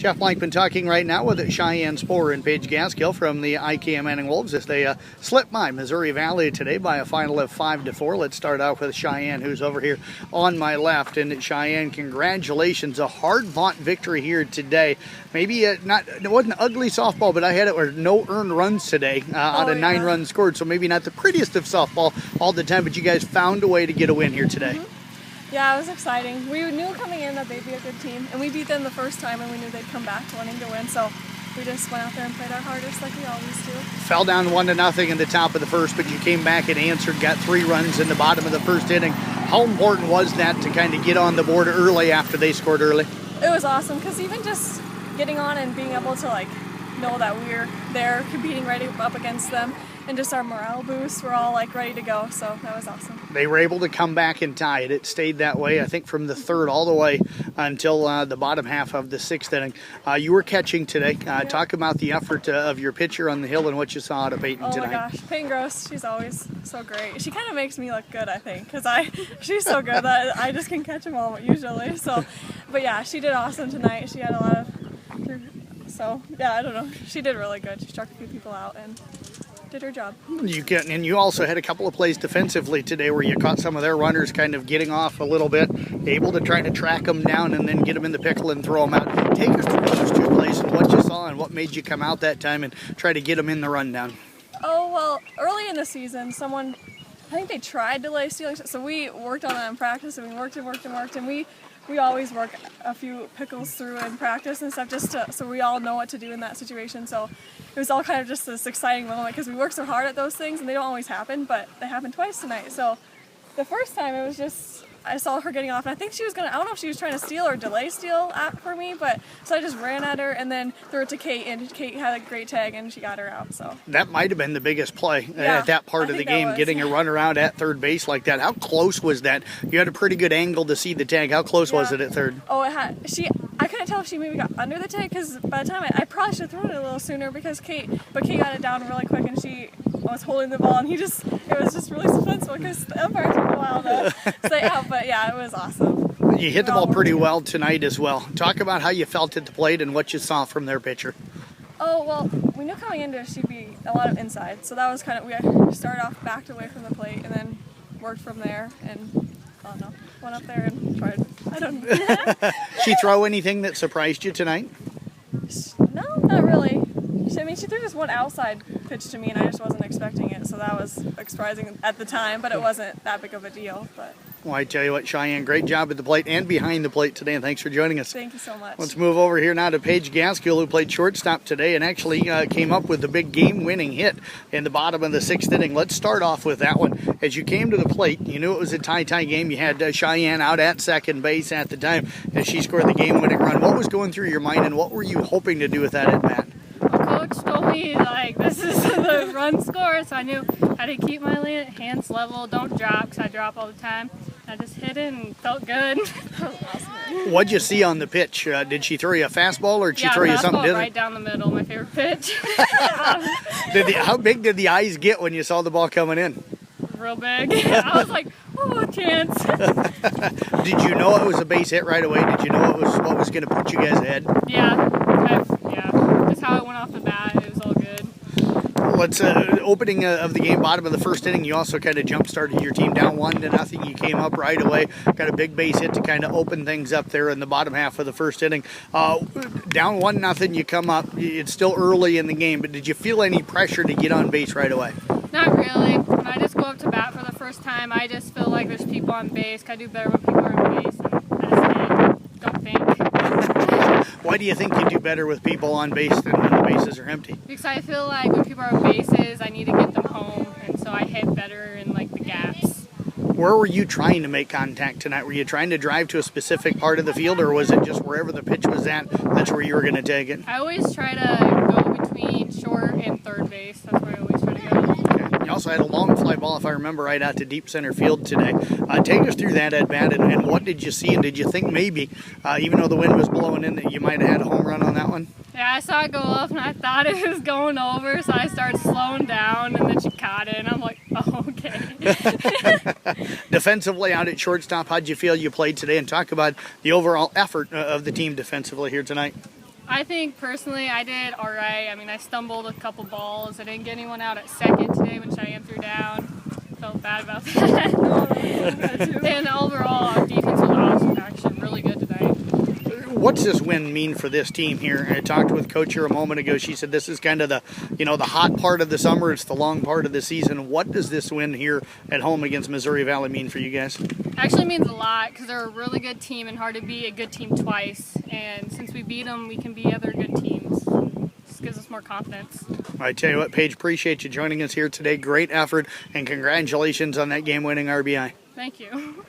Jeff Blankman talking right now with Cheyenne Sporer and Paige Gaskill from the IKM Manning Wolves as they slip by Missouri Valley today by a final of 5-4. Let's start off with Cheyenne, who's over here on my left. And Cheyenne, congratulations, a hard-fought victory here today. Maybe it wasn't ugly softball, but I had it where no earned runs today out of 9 runs scored. So maybe not the prettiest of softball all the time, but you guys found a way to get a win here today. Yeah, it was exciting. We knew coming in that they'd be a good team, and we beat them the first time, and we knew they'd come back wanting to win. So we just went out there and played our hardest like we always do. Fell down 1-0 in the top of the first, but you came back and answered, got 3 runs in the bottom of the first inning. How important was that to kind of get on the board early after they scored early? It was awesome, because even just getting on and being able to know that we're there competing right up against them, and just our morale boost, we're all ready to go, so that was awesome. They were able to come back and tie it. It stayed that way, I think, from the third all the way until the bottom half of the 6th inning. You were catching today. Talk about the effort of your pitcher on the hill and what you saw out of Peyton tonight. Oh my gosh, Peyton Gross, she's always so great. She kind of makes me look good, I think, because she's so good that I just can catch them all usually. So, but yeah, she did awesome tonight. She had a lot of, I don't know. She did really good. She struck a few people out and did her job. You also had a couple of plays defensively today where you caught some of their runners kind of getting off a little bit, able to try to track them down and then get them in the pickle and throw them out. Take us through those 2 plays and what you saw and what made you come out that time and try to get them in the rundown. Oh, well, early in the season, I think they tried delay stealing, so we worked on that in practice, and we worked, and we always work a few pickles through in practice and stuff so we all know what to do in that situation. So it was all kind of just this exciting moment because we work so hard at those things and they don't always happen, but they happened twice tonight. So the first time it was just, I saw her getting off, and I think she was I don't know if she was trying to steal or delay steal for me, so I just ran at her and then threw it to Kate, and Kate had a great tag and she got her out. So that might have been the biggest play at that part of the game, getting a run around at third base like that. How close was that? You had a pretty good angle to see the tag. How close was it at third? Oh, I couldn't tell if she maybe got under the tag, because by the time I probably should have thrown it a little sooner because Kate got it down really quick, and she was holding the ball, and it was just really suspenseful because the umpire took a while to stay out, but yeah, it was awesome. You hit the ball pretty well tonight as well. Talk about how you felt at the plate and what you saw from their pitcher. Oh, well, we knew coming into it she'd be a lot of inside, so that was kind of, we started off backed away from the plate and then worked from there, and I don't know, went up there and tried. I don't know. She throw anything that surprised you tonight? No, not really. She threw just one outside pitch to me, and I just wasn't expecting it, so that was surprising at the time, but it wasn't that big of a deal. But well, I tell you what, Cheyenne, great job at the plate and behind the plate today, and thanks for joining us. Thank you so much. Let's move over here now to Paige Gaskill, who played shortstop today and actually came up with the big game-winning hit in the bottom of the 6th inning. Let's start off with that one. As you came to the plate, you knew it was a tie game. You had Cheyenne out at second base at the time as she scored the game-winning run. What was going through your mind, and what were you hoping to do with that at bat? Coach told me, this is the run score, so I knew how to keep my hands level, don't drop, because I drop all the time. I just hit it and felt good. Awesome. What'd you see on the pitch? Did she throw you a fastball, or did she throw you something different? Right down the middle, my favorite pitch. How big did the eyes get when you saw the ball coming in? Real big. I was like, oh, a chance. Did you know it was a base hit right away? Did you know it was what was going to put you guys ahead? Yeah. Just how it went off the bat, it was all good. Let's opening of the game, bottom of the first inning, you also kind of jump-started your team down 1-0. You came up right away, got a big base hit to kind of open things up there in the bottom half of the first inning. Down 1-0, you come up. It's still early in the game, but did you feel any pressure to get on base right away? Not really. When I just go up to bat for the first time, I just feel like there's people on base. I do better when people are on base, and I just don't think. Why do you think you do better with people on base than when the bases are empty? Because I feel like when people are on bases, I need to get them home, and so I hit better in the gaps. Where were you trying to make contact tonight? Were you trying to drive to a specific part of the field, or was it just wherever the pitch was at, that's where you were going to take it? I always try to go between short and third base. That's where I always try to go. Okay. You also had a long fly ball, if I remember right, out to deep center field today. Take us through that at bat, and what did you see, and did you think maybe, even though the wind was blowing in, that you might have had a home run on that one? Yeah, I saw it go up, and I thought it was going over, so I started slowing down, and then she caught it, and I'm like, oh, okay. Defensively out at shortstop, how'd you feel you played today? And talk about the overall effort of the team defensively here tonight. I think personally I did all right. I mean, I stumbled a couple balls. I didn't get anyone out at second today when Cheyenne threw down. Felt bad about that. And overall, our defense was awesome. Actually, really good tonight. What's this win mean for this team here? I talked with Coach here a moment ago. She said this is kind of the hot part of the summer. It's the long part of the season. What does this win here at home against Missouri Valley mean for you guys? Actually means a lot because they're a really good team and hard to beat a good team twice. And since we beat them, we can beat other good teams. Just gives us more confidence. I tell you what, Paige, appreciate you joining us here today. Great effort and congratulations on that game-winning RBI. Thank you.